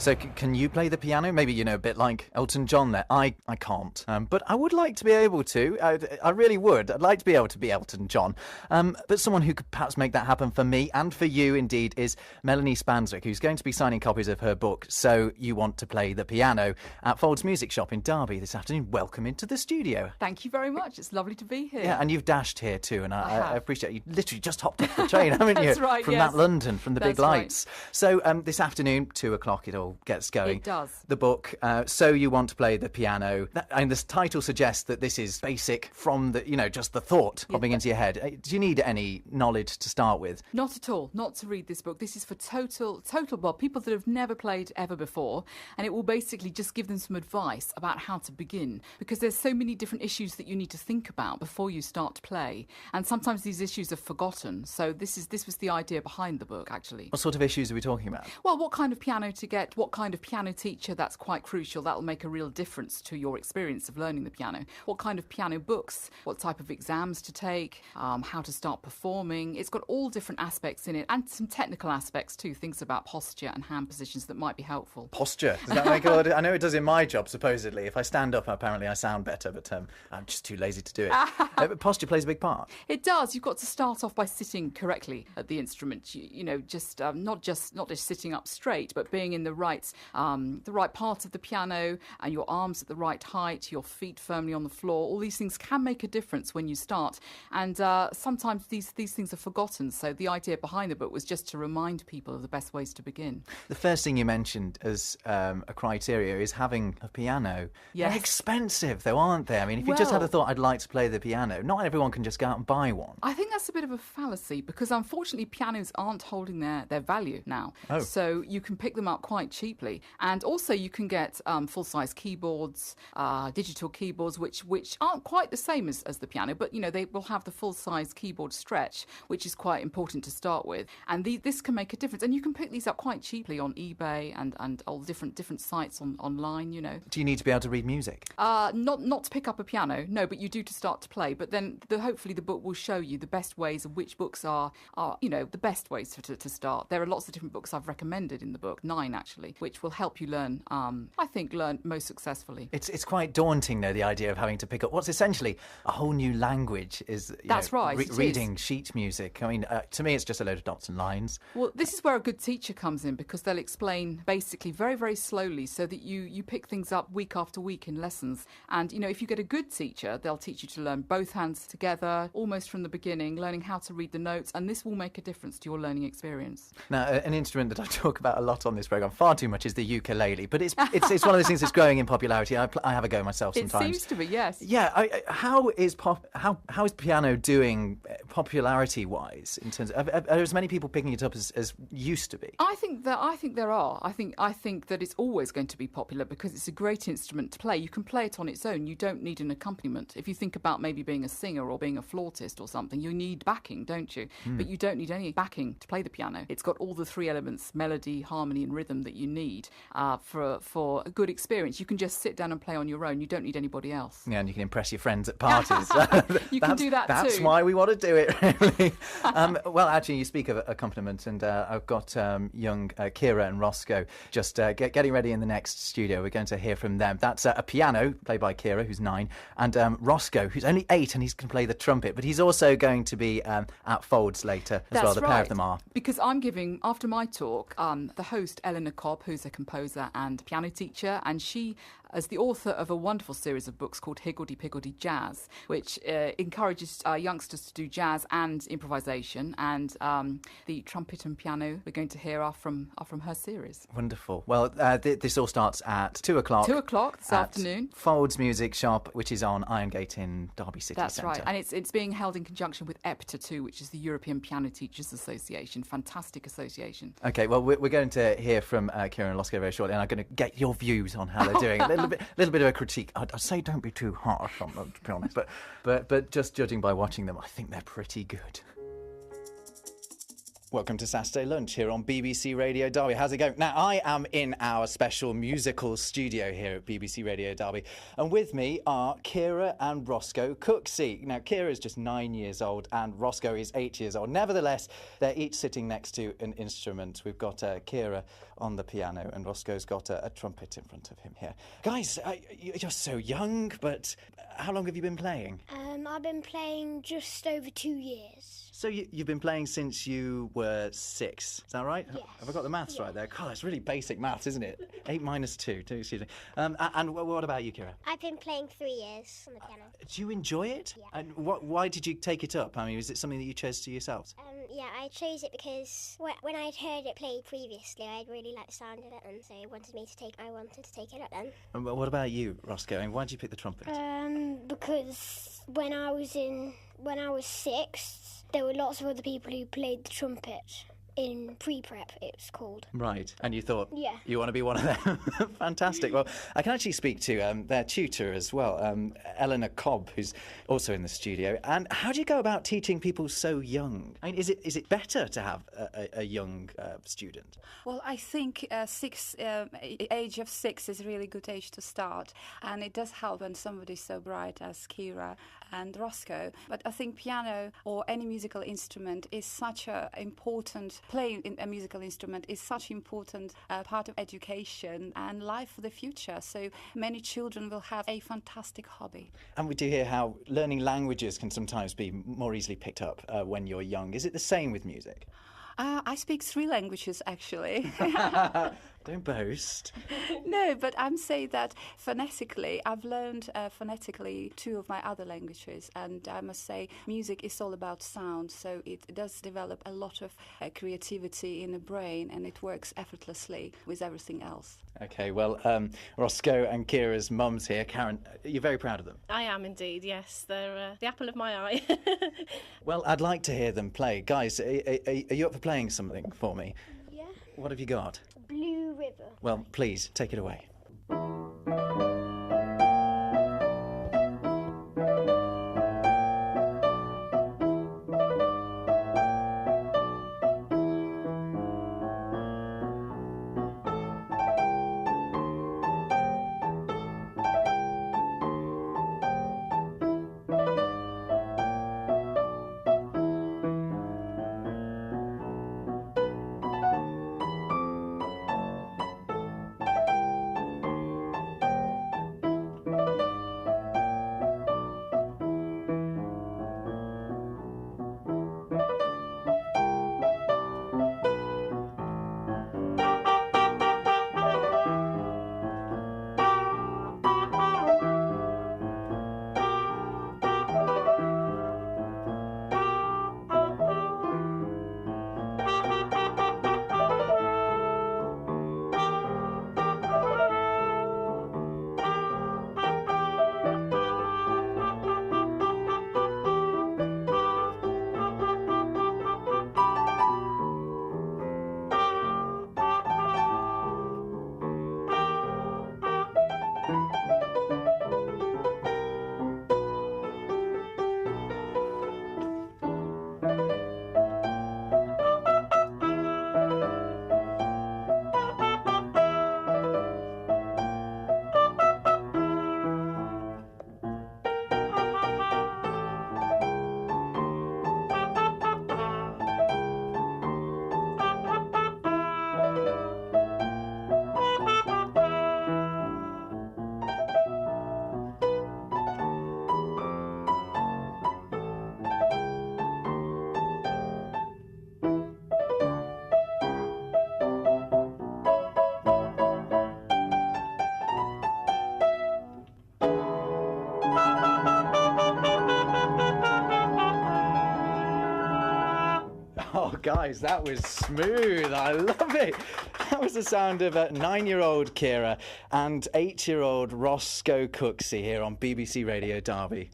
So can you play the piano? Maybe, a bit like Elton John there. I can't, but I would like to be able to. I really would. I'd like to be able to be Elton John. But someone who could perhaps make that happen for me and for you indeed is Melanie Spanswick, who's going to be signing copies of her book, So You Want to Play the Piano, at Foulds Music Shop in Derby this afternoon. Welcome into the studio. Thank you very much. It's lovely to be here. Yeah, and you've dashed here too, and I appreciate it. You literally just hopped off the train, haven't you? That's right, From yes. that London, from the big That's lights. Right. So this afternoon, 2:00, it all gets going. It does. The book, So You Want to Play the Piano. And the title suggests that this is basic from the, just the thought popping into your head. Do you need any knowledge to start with? Not at all. Not to read this book. This is for total, well, people that have never played ever before. And it will basically just give them some advice about how to begin. Because there's so many different issues that you need to think about before you start to play. And sometimes these issues are forgotten. So this was the idea behind the book, actually. What sort of issues are we talking about? Well, what kind of piano to get, what kind of piano teacher, that's quite crucial. That'll make a real difference to your experience of learning the piano. What kind of piano books, what type of exams to take, how to start performing. It's got all different aspects in it and some technical aspects too, things about posture and hand positions that might be helpful. Posture? Does that make a lot of... I know it does in my job, supposedly. If I stand up, apparently I sound better, but I'm just too lazy to do it. But posture plays a big part. It does. You've got to start off by sitting correctly at the instrument. Not just sitting up straight, but being in the right part of the piano, and your arms at the right height, your feet firmly on the floor. All these things can make a difference when you start, and sometimes these things are forgotten. So the idea behind the book was just to remind people of the best ways to begin. The first thing you mentioned as a criteria is having a piano. Yes. They're expensive, though, aren't they? I mean, if you just had a thought, I'd like to play the piano, not everyone can just go out and buy one. I think that's a bit of a fallacy, because unfortunately pianos aren't holding their value now. Oh. So you can pick them up quite cheaply, and also you can get full-size keyboards, digital keyboards, which aren't quite the same as the piano, but they will have the full-size keyboard stretch, which is quite important to start with, and this can make a difference. And you can pick these up quite cheaply on eBay and all different sites online. Do you need to be able to read music? Not to pick up a piano, no, but you do to start to play. But then hopefully the book will show you the best ways of which books are the best ways to start. There are lots of different books I've recommended in the book, 9 actually, which will help you learn most successfully. It's quite daunting, though, the idea of having to pick up what's essentially a whole new language. That's right. Reading sheet music. I mean, to me, it's just a load of dots and lines. Well, this is where a good teacher comes in, because they'll explain basically very, very slowly, so that you pick things up week after week in lessons. And if you get a good teacher, they'll teach you to learn both hands together, almost from the beginning, learning how to read the notes, and this will make a difference to your learning experience. Now, an instrument that I talk about a lot on this programme, far too much, is the ukulele, but it's one of those things that's growing in popularity. I have a go myself sometimes. It seems to be, yes. Yeah. How is piano doing popularity-wise in terms of, are as many people picking it up as used to be? I think there are. I think that it's always going to be popular, because it's a great instrument to play. You can play it on its own. You don't need an accompaniment. If you think about maybe being a singer or being a flautist or something, you need backing, don't you? But you don't need any backing to play the piano. It's got all the 3 elements, melody, harmony and rhythm, that you need for a good experience. You can just sit down and play on your own. You don't need anybody else. Yeah, and you can impress your friends at parties. You can do that too. That's why we want to do it, really. Well, actually, you speak of accompaniment, and I've got young Kira and Roscoe just getting ready in the next studio. We're going to hear from them. That's a piano played by Kira, who's 9, and Roscoe, who's only 8, and he's going to play the trumpet, but he's also going to be at Foulds later as well. The pair of them are. Because I'm giving, after my talk, the host, Elena Cobb, who's a composer and piano teacher, and she is the author of a wonderful series of books called Higgledy-Piggledy Jazz, which encourages youngsters to do jazz and improvisation, and the trumpet and piano we're going to hear are from her series. Wonderful. Well, this all starts at 2:00. 2:00 this afternoon. Foulds Music Shop, which is on Irongate in Derby City Centre. That's right, and it's being held in conjunction with EPTA too, which is the European Piano Teachers Association. Fantastic association. Okay, well, we're going to hear from Kira and Roscoe very shortly, and I'm going to get your views on how they're doing. A little bit of a critique. I'd say don't be too harsh on them, to be honest, but just judging by watching them, I think they're pretty good. Welcome to Saturday Lunch here on BBC Radio Derby. How's it going? Now, I am in our special musical studio here at BBC Radio Derby, and with me are Ciara and Roscoe Cooksey. Now, Ciara is just 9 years old and Roscoe is 8 years old. Nevertheless, they're each sitting next to an instrument. We've got Ciara on the piano and Roscoe's got a trumpet in front of him here. Guys, you're so young, but how long have you been playing? I've been playing just over 2 years. So you've been playing since you were 6, is that right? Yes. Have I got the maths right there? God, that's really basic maths, isn't it? 8 minus 2, excuse me. And what about you, Ciara? I've been playing 3 years on the piano. Do you enjoy it? Yeah. And why did you take it up? I mean, is it something that you chose to yourselves? Yeah, I chose it because when I'd heard it played previously, I'd really liked the sound of it, and so I wanted to take it up then. And what about you, Roscoe? I mean, why did you pick the trumpet? Because when I was 6, there were lots of other people who played the trumpet. In pre-prep, it's called. Right, and you thought, yeah, you want to be one of them. Fantastic. Well, I can actually speak to their tutor as well, Elena Cobb, who's also in the studio. And how do you go about teaching people so young? I mean, is it better to have a young student? Well, I think age of 6 is a really good age to start, and it does help when somebody's so bright as Ciara and Roscoe. But I think piano or any musical instrument is such an important playing a musical instrument is such an important part of education and life for the future. So many children will have a fantastic hobby. And we do hear how learning languages can sometimes be more easily picked up when you're young. Is it the same with music? I speak 3 languages, actually. Don't boast. No, but I'm saying that phonetically, I've learned phonetically 2 of my other languages, and I must say music is all about sound, so it does develop a lot of creativity in the brain, and it works effortlessly with everything else. OK, well, Roscoe and Ciara's mums here. Karen, you're very proud of them? I am indeed, yes. They're the apple of my eye. Well, I'd like to hear them play. Guys, are you up for playing something for me? Yeah. What have you got? Blue River. Well, please, take it away. Oh, guys, that was smooth. I love it. That was the sound of 9-year-old Ciara and 8-year-old Roscoe Cooksey here on BBC Radio Derby.